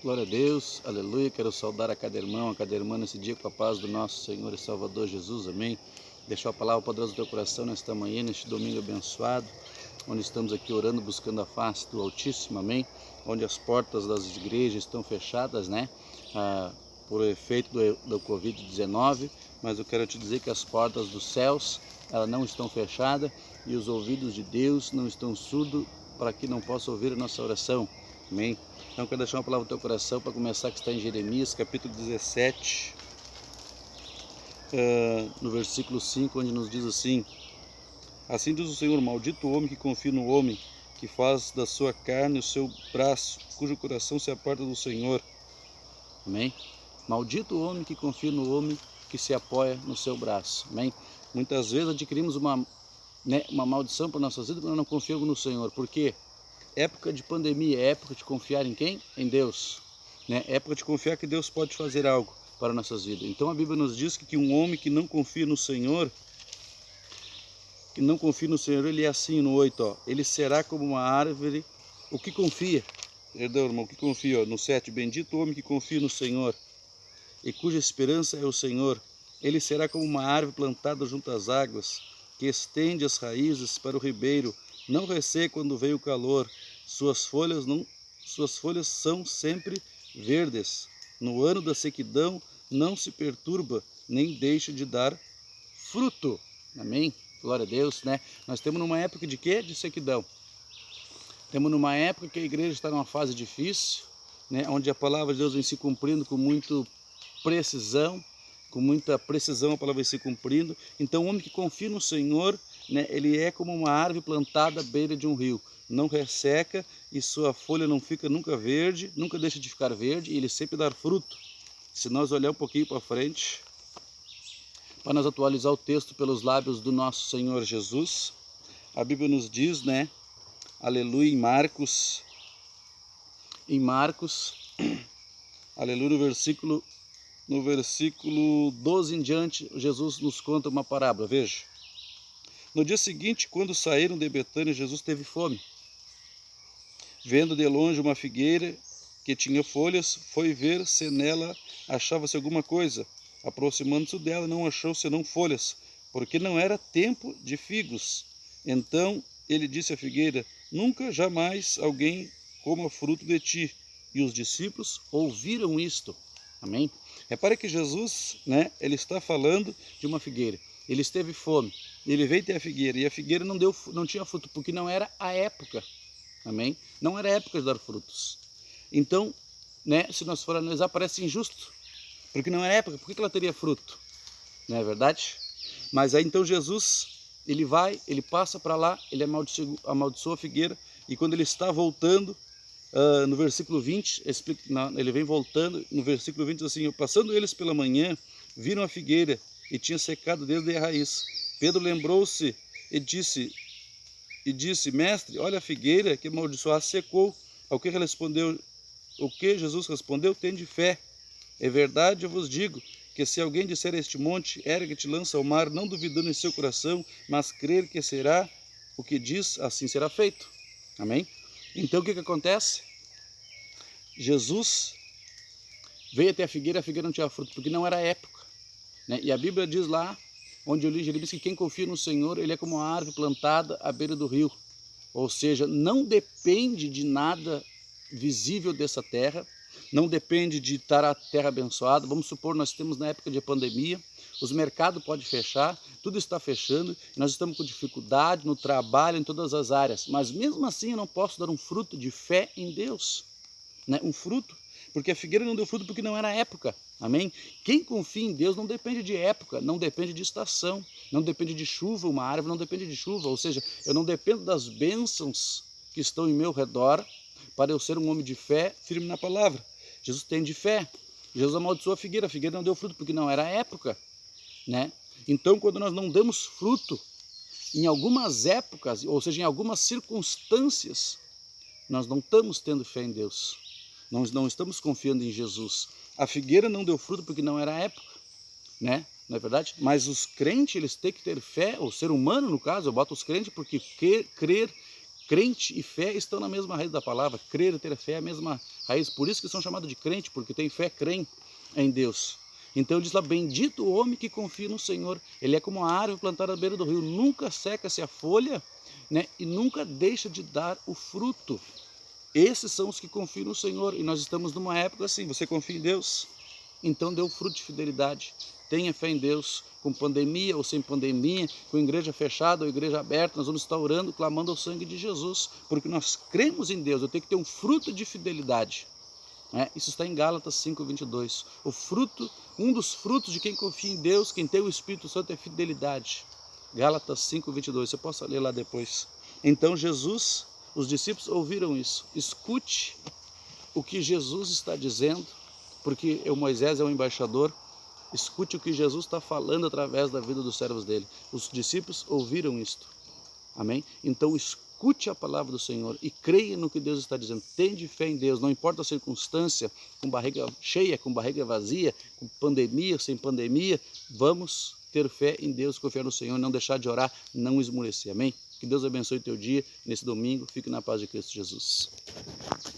Glória a Deus, aleluia. Quero saudar a cada irmão, a cada irmã nesse dia com a paz do nosso Senhor e Salvador Jesus, amém. Deixar a palavra poderosa do teu coração nesta manhã, neste domingo abençoado, onde estamos aqui orando, buscando a face do Altíssimo, amém. Onde as portas das igrejas estão fechadas, né, por efeito do Covid-19, mas eu quero te dizer que as portas dos céus, elas não estão fechadas e os ouvidos de Deus não estão surdos para que não possa ouvir a nossa oração. Amém? Então, eu quero deixar uma palavra no teu coração para começar, que está em Jeremias, capítulo 17, no versículo 5, onde nos diz assim: assim diz o Senhor, maldito o homem que confia no homem, que faz da sua carne o seu braço, cujo coração se aparta do Senhor. Amém? Maldito o homem que confia no homem, que se apoia no seu braço. Amém? Muitas vezes adquirimos uma maldição para nossas vidas quando não confiamos no Senhor. Por quê? Época de pandemia, é época de confiar em quem? Em Deus. Né? Época de confiar que Deus pode fazer algo para nossas vidas. Então a Bíblia nos diz que um homem que não confia no Senhor, ele é assim no 8, ó, ele será como uma árvore, o que confia, perdão, irmão, o que confia, ó, no 7, bendito o homem que confia no Senhor, e cuja esperança é o Senhor, ele será como uma árvore plantada junto às águas, que estende as raízes para o ribeiro, não resseca quando vem o calor, suas folhas são sempre verdes, no ano da sequidão não se perturba, nem deixa de dar fruto. Amém? Glória a Deus, né? Nós temos numa época de quê? De sequidão. Temos numa época que a igreja está numa fase difícil, né? Onde a palavra de Deus vem se cumprindo com muita precisão a palavra vai se cumprindo. Então o homem que confia no Senhor, né, ele é como uma árvore plantada à beira de um rio, não resseca e sua folha não fica nunca verde, nunca deixa de ficar verde, e ele sempre dá fruto. Se nós olhar um pouquinho para frente, para nós atualizar o texto pelos lábios do nosso Senhor Jesus, a Bíblia nos diz, né, aleluia, em Marcos, aleluia, no versículo 12 em diante, Jesus nos conta uma parábola, veja. No dia seguinte, quando saíram de Betânia, Jesus teve fome. Vendo de longe uma figueira que tinha folhas, foi ver se nela achava-se alguma coisa. Aproximando-se dela, não achou senão folhas, porque não era tempo de figos. Então ele disse à figueira: nunca, jamais alguém coma fruto de ti. E os discípulos ouviram isto. Amém? Repare que Jesus, né, ele está falando de uma figueira. Ele esteve fome, ele veio ter a figueira, e a figueira não tinha fruto, porque não era a época. Amém? Não era a época de dar frutos. Então, né, se nós for analisar, parece injusto, porque não é época, por que ela teria fruto? Não é verdade? Mas aí então Jesus, ele passa para lá, ele amaldiçoa a figueira, e quando ele está voltando, no versículo 20, ele vem voltando, no versículo 20 diz assim: passando eles pela manhã, viram a figueira e tinha secado desde a raiz. Pedro lembrou-se e disse, mestre, olha a figueira que amaldiçoaste secou. O que Jesus respondeu: tende fé. É verdade, eu vos digo, que se alguém disser a este monte, ergue-te, lança ao mar, não duvidando em seu coração, mas crer que será o que diz, assim será feito. Amém? Então o que acontece? Jesus veio até a figueira não tinha fruto, porque não era a época. Né? E a Bíblia diz lá, onde eu li Jeremias, que quem confia no Senhor, ele é como uma árvore plantada à beira do rio. Ou seja, não depende de nada visível dessa terra, não depende de estar a terra abençoada. Vamos supor, nós temos na época de pandemia, os mercados podem fechar, tudo está fechando, nós estamos com dificuldade no trabalho, em todas as áreas, mas mesmo assim eu não posso dar um fruto de fé em Deus, né? Um fruto, porque a figueira não deu fruto porque não era a época, amém? Quem confia em Deus não depende de época, não depende de estação, não depende de chuva, uma árvore não depende de chuva, ou seja, eu não dependo das bênçãos que estão em meu redor para eu ser um homem de fé firme na palavra. Jesus tem de fé. Jesus amaldiçoou a figueira não deu fruto porque não era a época, né? Então, quando nós não damos fruto em algumas épocas, ou seja, em algumas circunstâncias, nós não estamos tendo fé em Deus, nós não estamos confiando em Jesus. A figueira não deu fruto porque não era a época, né? Não é verdade? Mas os crentes, eles têm que ter fé, o ser humano no caso, eu boto os crentes porque Crente e fé estão na mesma raiz da palavra. Crer e ter fé é a mesma raiz. Por isso que são chamados de crente, porque tem fé, creem em Deus. Então diz lá, bendito o homem que confia no Senhor. Ele é como uma árvore plantada à beira do rio. Nunca seca-se a folha, né? E nunca deixa de dar o fruto. Esses são os que confiam no Senhor. E nós estamos numa época assim. Você confia em Deus? Então dê o fruto de fidelidade. Tenha fé em Deus, com pandemia ou sem pandemia, com igreja fechada ou igreja aberta, nós vamos estar orando, clamando ao sangue de Jesus, porque nós cremos em Deus. Eu tenho que ter um fruto de fidelidade. Isso está em Gálatas 5:22. O fruto, um dos frutos de quem confia em Deus, quem tem o Espírito Santo, é fidelidade. Gálatas 5:22. Você possa ler lá depois. Então Jesus, os discípulos ouviram isso. Escute o que Jesus está dizendo, porque o Moisés é o embaixador. Escute o que Jesus está falando através da vida dos servos dele. Os discípulos ouviram isto. Amém? Então escute a palavra do Senhor e creia no que Deus está dizendo. Tende fé em Deus, não importa a circunstância, com barriga cheia, com barriga vazia, com pandemia, sem pandemia, vamos ter fé em Deus, confiar no Senhor, não deixar de orar, não esmorecer. Amém? Que Deus abençoe o teu dia, nesse domingo, fique na paz de Cristo Jesus.